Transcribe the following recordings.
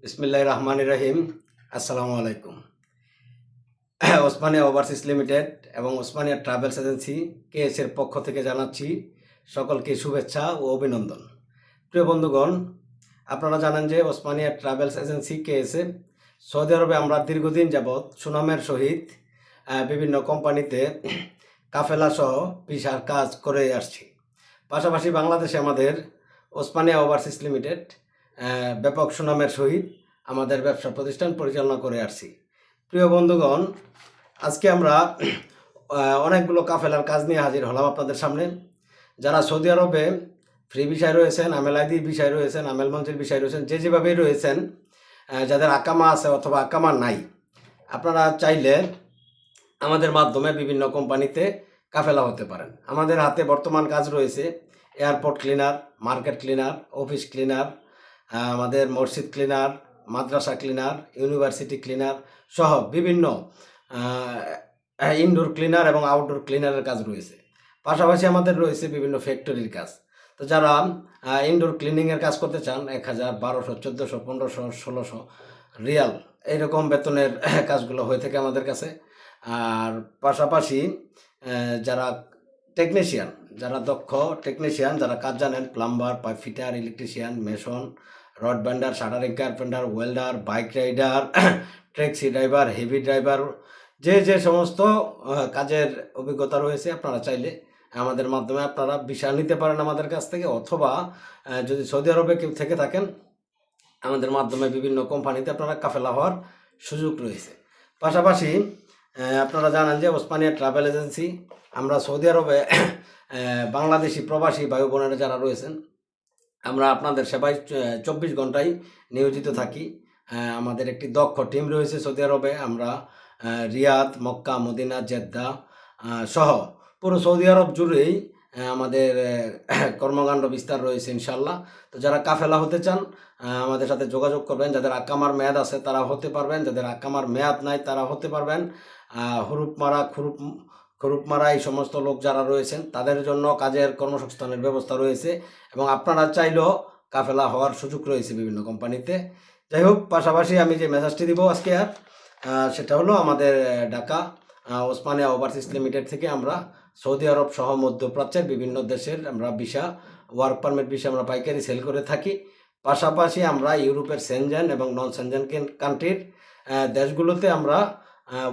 বিসমিল্লাহির রহমানির রহিম। আসসালামু আলাইকুম। ওসমানিয়া ওভারসিজ লিমিটেড এবং ওসমানিয়া ট্রাভেলস এজেন্সি কেএস এর পক্ষ থেকে জানাচ্ছি সকলকে শুভেচ্ছা ও অভিনন্দন। প্রিয় বন্ধুগণ, আপনারা জানেন যে ওসমানিয়া ট্রাভেলস এজেন্সি কেএস এ সৌদি আরবে আমরা দীর্ঘদিন যাবৎ সুনামের সহিত বিভিন্ন কোম্পানিতে কাফেলা সহ ভিসার কাজ করে আসছি। পাশাপাশি বাংলাদেশে আমাদের ওসমানিয়া ওভারসিজ লিমিটেড ব্যাপক সুনামের সহিত আমাদের ব্যবসা প্রতিষ্ঠান পরিচালনা করে আসছি। প্রিয় বন্ধুগণ, আজকে আমরা অনেকগুলো কাফেলার কাজ নিয়ে হাজির হলাম আপনাদের সামনে। যারা সৌদি আরবে ফ্রি ভিসায় রয়েছেন, আমেল আইডি ভিসায় রয়েছেন, আমেল মঞ্চের ভিসায় রয়েছেন, যে যেভাবেই রয়েছেন, যাদের আকামা আছে অথবা আকামা নাই, আপনারা চাইলে আমাদের মাধ্যমে বিভিন্ন কোম্পানিতে কাফেলা হতে পারেন। আমাদের হাতে বর্তমান কাজ রয়েছে airport cleaner, market cleaner, office cleaner, আমাদের মসজিদ ক্লিনার, মাদ্রাসা ক্লিনার, ইউনিভার্সিটি ক্লিনার সহ বিভিন্ন ইনডোর ক্লিনার এবং আউটডোর ক্লিনারের কাজ রয়েছে। পাশাপাশি আমাদের রয়েছে বিভিন্ন ফ্যাক্টরির কাজ। তো যারা ইনডোর ক্লিনিংয়ের কাজ করতে চান, 1000, 1200, 1400, 1500, 1600 রিয়াল এইরকম বেতনের কাজগুলো হয়ে থাকে আমাদের কাছে। আর পাশাপাশি যারা টেকনিশিয়ান, যারা দক্ষ টেকনিশিয়ান, যারা কাজ জানেন, plumber, pipe fitter, electrician, mason, rod bender, shuttering carpenter, welder, bike rider, taxi driver, heavy driver, যে সমস্ত কাজের অভিজ্ঞতা রয়েছে, আপনারা চাইলে আমাদের মাধ্যমে আপনারা ভিসা নিতে পারেন আমাদের কাছ থেকে। অথবা যদি সৌদি আরবে কেউ থেকে থাকেন, আমাদের মাধ্যমে বিভিন্ন কোম্পানিতে আপনারা কাফেলা হওয়ার সুযোগ রয়েছে। পাশাপাশি আপনারা জানেন যে ওসমানিয়া ট্রাভেল এজেন্সি, আমরা সৌদি আরবে বাংলাদেশি প্রবাসী ভাই বোনেরা যারা রয়েছেন, আমরা আপনাদের সেবায় 24 ঘন্টায় নিয়োজিত থাকি। আমাদের একটি দক্ষ টিম রয়েছে সৌদি আরবে। আমরা রিয়াদ, মক্কা, মদিনা, জেদ্দা সহ পুরো সৌদি আরব জুড়েই আমাদের কর্মকাণ্ড বিস্তার রয়েছে ইনশাল্লাহ। তো যারা কাফেলা হতে চান, আমাদের সাথে যোগাযোগ করবেন। যাদের আকামার মেয়াদ আছে তারা হতে পারবেন, যাদের আকামার মেয়াদ নাই তারা হতে পারবেন। হুরুপ মারা এই সমস্ত লোক যারা রয়েছেন, তাদের জন্য কাজের কর্মসংস্থানের ব্যবস্থা রয়েছে এবং আপনারা চাইলেও কাফেলা হওয়ার সুযোগ রয়েছে বিভিন্ন কোম্পানিতে। যাই হোক, পাশাপাশি আমি যে মেসেজটি দিব আজকে সেটা হলো আমাদের ঢাকা ওসমানিয়া ওভারসিজ লিমিটেড থেকে আমরা সৌদি আরব সহ মধ্যপ্রাচ্যের বিভিন্ন দেশের আমরা ভিসা, ওয়ার্ক পারমিট ভিসা আমরা পাইকারি সেল করে থাকি। পাশাপাশি আমরা ইউরোপের সেনজেন এবং নন সেনজেন কান্ট্রির দেশগুলোতে আমরা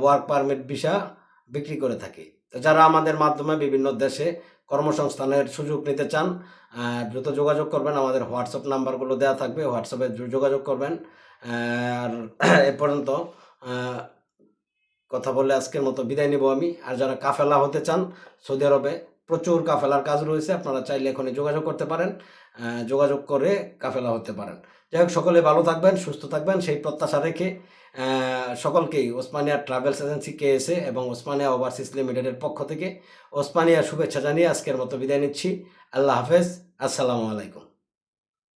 ওয়ার্ক পারমিট ভিসা বিক্রি করে থাকি। তো যারা আমাদের মাধ্যমে বিভিন্ন দেশে কর্মসংস্থানের সুযোগ নিতে চান, দ্রুত যোগাযোগ করবেন। আমাদের হোয়াটসঅ্যাপ নাম্বারগুলো দেওয়া থাকবে, হোয়াটসঅ্যাপে যোগাযোগ করবেন। আর এ পর্যন্ত কথা বলে আজকের মতো বিদায় নেব আমি। আর যারা কাফেলা হতে চান, সৌদি আরবে প্রচুর কাফেলার কাজ রয়েছে, আপনারা চাইলে এখনই যোগাযোগ করতে পারেন, যোগাযোগ করে কাফেলা হতে পারেন। যাই হোক, সকলে ভালো থাকবেন, সুস্থ থাকবেন সেই প্রত্যাশা রেখে সকলকেই ওসমানিয়া ট্রাভেলস এজেন্সি কেএসএ এবং ওসমানিয়া ওভারসিজ লিমিটেডের পক্ষ থেকে ওসমানিয়া শুভেচ্ছা জানিয়ে আজকের মতো বিদায় নিচ্ছি। আল্লাহ হাফেজ, আসসালামু আলাইকুম।